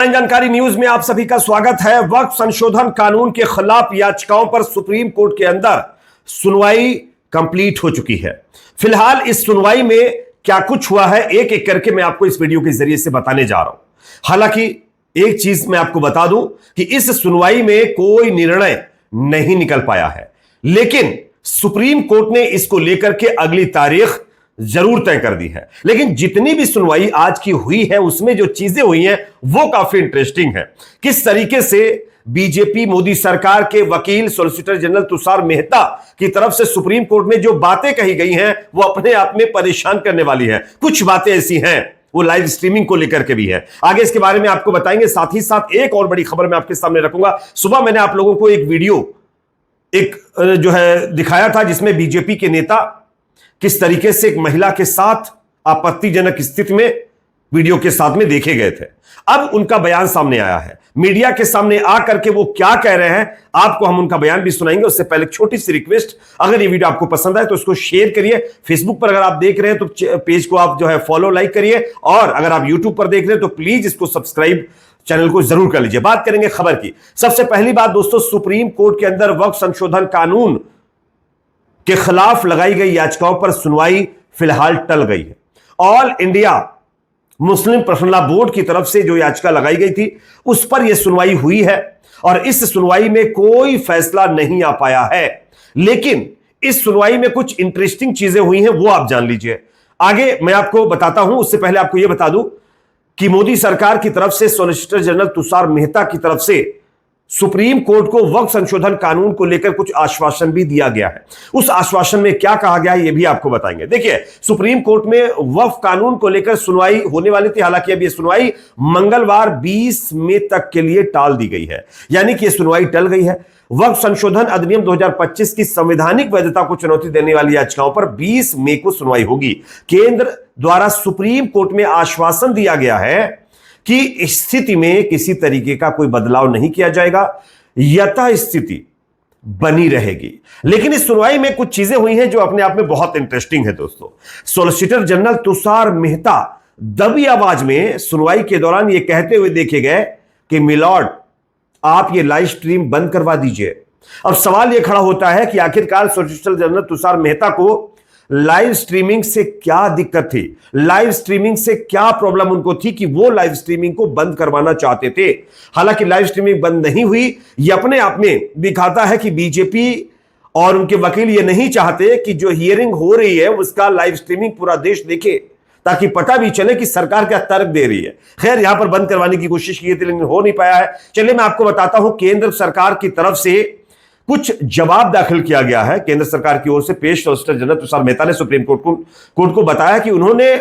जानकारी न्यूज में आप सभी का स्वागत है। वक्फ संशोधन कानून के खिलाफ याचिकाओं पर सुप्रीम कोर्ट के अंदर सुनवाई कंप्लीट हो चुकी है। फिलहाल इस सुनवाई में क्या कुछ हुआ है एक एक करके मैं आपको इस वीडियो के जरिए से बताने जा रहा हूं। हालांकि एक चीज मैं आपको बता दूं कि इस सुनवाई में कोई निर्णय नहीं निकल पाया है, लेकिन सुप्रीम कोर्ट ने इसको लेकर के अगली तारीख जरूर तय कर दी है। लेकिन जितनी भी सुनवाई आज की हुई है उसमें जो चीजें हुई हैं वो काफी इंटरेस्टिंग है। किस तरीके से बीजेपी मोदी सरकार के वकील सॉलिसिटर जनरल तुषार मेहता की तरफ से सुप्रीम कोर्ट में जो बातें कही गई हैं वो अपने आप में परेशान करने वाली है। कुछ बातें ऐसी हैं वो लाइव स्ट्रीमिंग को लेकर के भी है, आगे इसके बारे में आपको बताएंगे। साथ ही साथ एक और बड़ी खबर मैं आपके सामने रखूंगा। सुबह मैंने आप लोगों को एक वीडियो जो है दिखाया था जिसमें बीजेपी के नेता किस तरीके से एक महिला के साथ आपत्तिजनक स्थिति में वीडियो के साथ में देखे गए थे। अब उनका बयान सामने आया है, मीडिया के सामने आकर के वो क्या कह रहे हैं आपको हम उनका बयान भी सुनाएंगे। उससे पहले एक छोटी सी रिक्वेस्ट, अगर ये वीडियो आपको पसंद आए तो इसको शेयर करिए। फेसबुक पर अगर आप देख रहे हैं तो पेज को आप जो है फॉलो लाइक करिए, और अगर आप यूट्यूब पर देख रहे हैं तो प्लीज इसको सब्सक्राइब चैनल को जरूर कर लीजिए। बात करेंगे खबर की। सबसे पहली बात दोस्तों, सुप्रीम कोर्ट के अंदर वक्फ संशोधन कानून के खिलाफ लगाई गई याचिकाओं पर सुनवाई फिलहाल टल गई है। All India Muslim personal law board की तरफ से जो याचिका लगाई गई थी उस पर यह सुनवाई हुई है, और इस सुनवाई में कोई फैसला नहीं आ पाया है। लेकिन इस सुनवाई में कुछ इंटरेस्टिंग चीजें हुई हैं, वो आप जान लीजिए। आगे मैं आपको बताता हूं, उससे पहले आपको यह बता दूं कि मोदी सरकार की तरफ से सॉलिसिटर जनरल तुषार मेहता की तरफ से सुप्रीम कोर्ट को वक्फ संशोधन कानून को लेकर कुछ आश्वासन भी दिया गया है। उस आश्वासन में क्या कहा गया है यह भी आपको बताएंगे। देखिए, सुप्रीम कोर्ट में वक्फ कानून को लेकर सुनवाई होने वाली थी, हालांकि अब यह सुनवाई मंगलवार 20 मई तक के लिए टाल दी गई है, यानी कि यह सुनवाई टल गई है। वक्फ संशोधन अधिनियम 2025 की संवैधानिक वैधता को चुनौती देने वाली याचिकाओं पर 20 मई को सुनवाई होगी। केंद्र द्वारा सुप्रीम कोर्ट में आश्वासन दिया गया है कि स्थिति में किसी तरीके का कोई बदलाव नहीं किया जाएगा, यथास्थिति बनी रहेगी। लेकिन इस सुनवाई में कुछ चीजें हुई हैं जो अपने आप में बहुत इंटरेस्टिंग है दोस्तों। सॉलिसिटर जनरल तुषार मेहता दबी आवाज में सुनवाई के दौरान यह कहते हुए देखे गए कि मिलॉर्ड आप ये लाइव स्ट्रीम बंद करवा दीजिए। अब सवाल यह खड़ा होता है कि आखिरकार सॉलिसिटर जनरल तुषार मेहता को लाइव स्ट्रीमिंग से क्या दिक्कत थी, लाइव स्ट्रीमिंग से क्या प्रॉब्लम उनको थी कि वो लाइव स्ट्रीमिंग को बंद करवाना चाहते थे। हालांकि लाइव स्ट्रीमिंग बंद नहीं हुई, ये अपने आप में दिखाता है कि बीजेपी और उनके वकील ये नहीं चाहते कि जो हियरिंग हो रही है उसका लाइव स्ट्रीमिंग पूरा देश देखे, ताकि पता भी चले कि सरकार क्या तर्क दे रही है। खैर, यहां पर बंद करवाने की कोशिश की थी लेकिन हो नहीं पाया है। चलिए मैं आपको बताता हूं, केंद्र सरकार की तरफ से कुछ जवाब दाखिल किया गया है। केंद्र सरकार की ओर से पेश सॉलिसिटर जनरल तुषार मेहता ने सुप्रीम कोर्ट को बताया कि उन्होंने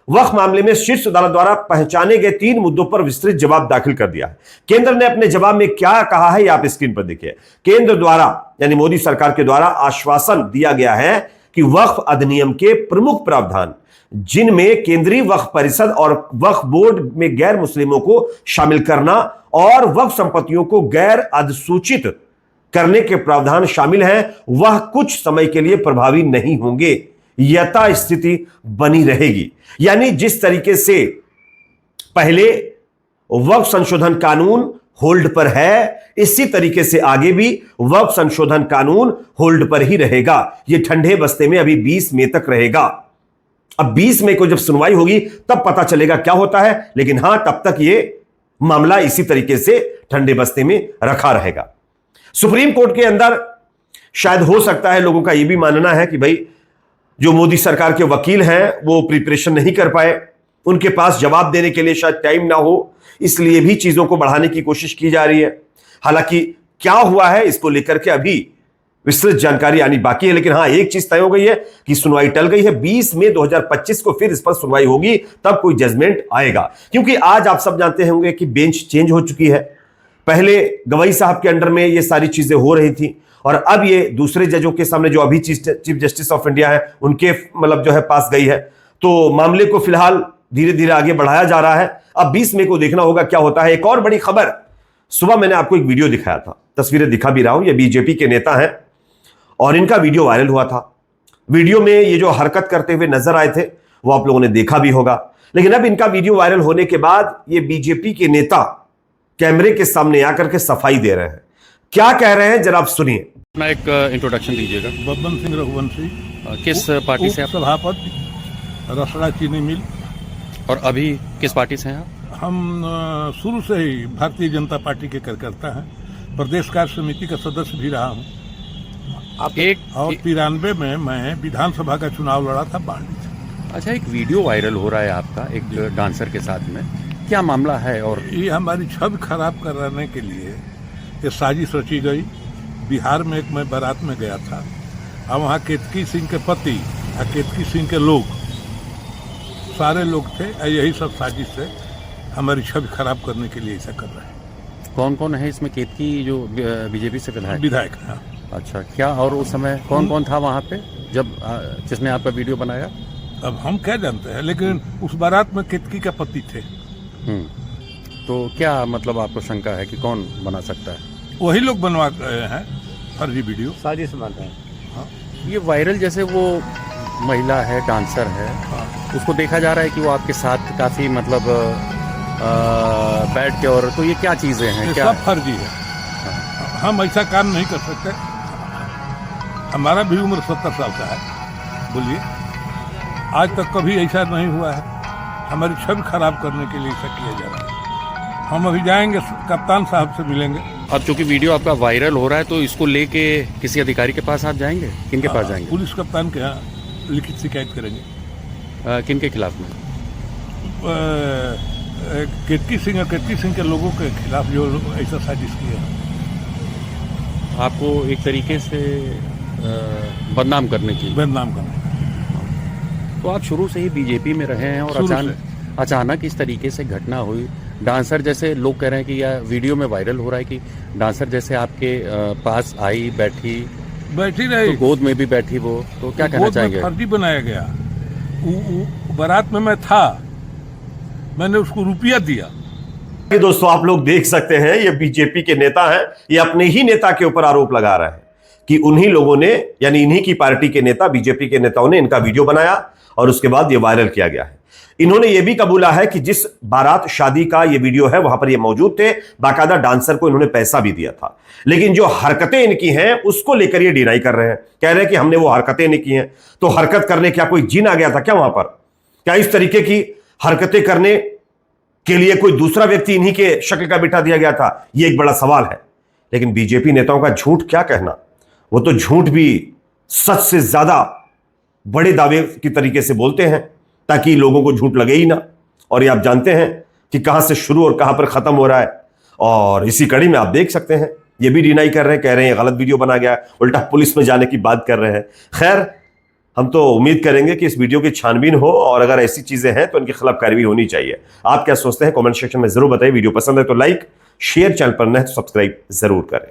वक्फ मामले में शीर्ष अदालत द्वारा पहचाने गए 3 मुद्दों पर विस्तृत जवाब दाखिल कर दिया है। केंद्र ने अपने जवाब में क्या कहा है, आप स्क्रीन पर देखिए। केंद्र द्वारा यानी मोदी सरकार के द्वारा आश्वासन दिया गया है कि वक्फ अधिनियम के प्रमुख प्रावधान, जिनमें केंद्रीय वक्फ परिषद और वक्फ बोर्ड में गैर मुस्लिमों को शामिल करना और वक्फ संपत्तियों को गैर अधिसूचित करने के प्रावधान शामिल हैं, वह कुछ समय के लिए प्रभावी नहीं होंगे, यथास्थिति बनी रहेगी। यानी जिस तरीके से पहले वक्फ संशोधन कानून होल्ड पर है, इसी तरीके से आगे भी वक्फ संशोधन कानून होल्ड पर ही रहेगा। यह ठंडे बस्ते में अभी 20 मई तक रहेगा। अब 20 मई को जब सुनवाई होगी तब पता चलेगा क्या होता है, लेकिन हां, तब तक यह मामला इसी तरीके से ठंडे बस्ते में रखा रहेगा। सुप्रीम कोर्ट के अंदर शायद हो सकता है लोगों का यह भी मानना है कि भाई जो मोदी सरकार के वकील हैं वो प्रिपरेशन नहीं कर पाए, उनके पास जवाब देने के लिए शायद टाइम ना हो, इसलिए भी चीजों को बढ़ाने की कोशिश की जा रही है। हालांकि क्या हुआ है इसको लेकर के अभी विस्तृत जानकारी आनी बाकी है, लेकिन हां, एक चीज तय हो गई है कि सुनवाई टल गई है। 20 मई 2025 को फिर इस पर सुनवाई होगी, तब कोई जजमेंट आएगा। क्योंकि आज आप सब जानते होंगे कि बेंच चेंज हो चुकी है। पहले गवई साहब के अंडर में ये सारी चीजें हो रही थी, और अब ये दूसरे जजों के सामने जो अभी चीफ जस्टिस ऑफ इंडिया है उनके जो है पास गई है। तो मामले को फिलहाल धीरे धीरे आगे बढ़ाया जा रहा है। अब 20 मई को देखना होगा क्या होता है। एक और बड़ी खबर, सुबह मैंने आपको एक वीडियो दिखाया था, तस्वीरें दिखा भी रहा हूं। ये बीजेपी के नेता हैं और इनका वीडियो वायरल हुआ था। वीडियो में ये जो हरकत करते हुए नजर आए थे वो आप लोगों ने देखा भी होगा। लेकिन अब इनका वीडियो वायरल होने के बाद ये बीजेपी के नेता कैमरे के सामने आकर के सफाई दे रहे हैं। क्या कह रहे हैं जरा आप सुनिए। अपना एक इंट्रोडक्शन दीजिएगा। बब्बन सिंह रघुवंशी, किस पार्टी से आप? सभापति, रसड़ा चीनी मिल। और अभी किस पार्टी से हैं आप? हम शुरू से ही भारतीय जनता पार्टी के कार्यकर्ता हैं, प्रदेश कार्य समिति का सदस्य भी रहा हूं। और 93 में मैं विधानसभा का चुनाव लड़ा था बांडी से। अच्छा, एक वीडियो वायरल हो रहा है आपका एक डांसर के साथ में, क्या मामला है? और ये हमारी छवि खराब कराने के लिए ये साजिश रची गई। बिहार में एक मैं बारात में गया था और वहाँ केतकी सिंह के पति और केतकी सिंह के लोग, सारे लोग थे। यही सब साजिश से हमारी छवि खराब करने के लिए ऐसा कर रहे हैं। कौन कौन है इसमें? केतकी जो बीजेपी से विधायक हैं। अच्छा, क्या और उस समय कौन कौन था वहाँ पे जब जिसने आपका वीडियो बनाया? अब हम क्या जानते हैं, लेकिन उस बारात में केतकी का पति थे। तो क्या मतलब आपको शंका है कि कौन बना सकता है? वही लोग बनवा रहे हैं फर्जी वीडियो, साजिश बना रहे हैं। ये वायरल जैसे वो महिला है, डांसर है, उसको देखा जा रहा है कि वो आपके साथ काफी मतलब बैठ के, और तो ये क्या चीजें हैं? क्या सब फर्जी है। हम ऐसा काम नहीं कर सकते। हमारा भी उम्र 70 साल का है। बोलिए, आज तक कभी ऐसा नहीं हुआ है। हमारी छवि खराब करने के लिए ऐसा किया जा रहा है। हम अभी जाएंगे, कप्तान साहब से मिलेंगे। अब चूंकि वीडियो आपका वायरल हो रहा है तो इसको लेके किसी अधिकारी के पास आप जाएंगे? किनके पास जाएंगे? पुलिस कप्तान के यहाँ लिखित शिकायत करेंगे। किनके खिलाफ में? केतकी सिंह के लोगों के खिलाफ जो ऐसा साजिश किया। आपको एक तरीके से बदनाम करने की। तो आप शुरू से ही बीजेपी में रहे हैं और अचानक इस तरीके से घटना हुई। डांसर जैसे लोग कह रहे हैं कि यह वीडियो में वायरल हो रहा है कि डांसर जैसे आपके पास आई, बैठी रही, तो गोद में भी बैठी वो, तो क्या कहना चाहेंगे? फर्जी बनाया गया। बारात में मैं था, मैंने उसको रुपया दिया। ये दोस्तों आप लोग देख सकते हैं, ये बीजेपी के नेता हैं, ये अपने ही नेता के ऊपर आरोप लगा रहे हैं कि उन्हीं लोगों ने, यानी इन्हीं की पार्टी के नेता, बीजेपी के नेताओं ने इनका वीडियो बनाया और उसके बाद ये वायरल किया गया है। इन्होंने ये भी कबूला है कि जिस बारात शादी का ये वीडियो है वहां पर ये मौजूद थे, बाकायदा डांसर को इन्होंने पैसा भी दिया था। लेकिन जो हरकतें इनकी हैं उसको लेकर ये डिनाई कर रहे हैं, कह रहे हैं कि हमने वो हरकतें नहीं की हैं। तो हरकत करने क्या कोई जिन आ गया था क्या वहां पर? क्या इस तरीके की हरकतें करने के लिए कोई दूसरा व्यक्ति इन्हीं के शक्ल का बिठा दिया गया था? ये एक बड़ा सवाल है। लेकिन बीजेपी नेताओं का झूठ क्या कहना, वो तो झूठ भी सच से ज्यादा बड़े दावे की तरीके से बोलते हैं ताकि लोगों को झूठ लगे ही ना। और ये आप जानते हैं कि कहां से शुरू और कहां पर खत्म हो रहा है। और इसी कड़ी में आप देख सकते हैं ये भी डिनाई कर रहे हैं, कह रहे हैं गलत वीडियो बना गया, उल्टा पुलिस में जाने की बात कर रहे हैं। खैर, हम तो उम्मीद करेंगे कि इस वीडियो की छानबीन हो और अगर ऐसी चीजें हैं तो इनके खिलाफ कार्रवाई होनी चाहिए। आप क्या सोचते हैं कमेंट सेक्शन में जरूर बताइए। वीडियो पसंद है तो लाइक, शेयर, चैनल पर नए तो सब्सक्राइब जरूर करें।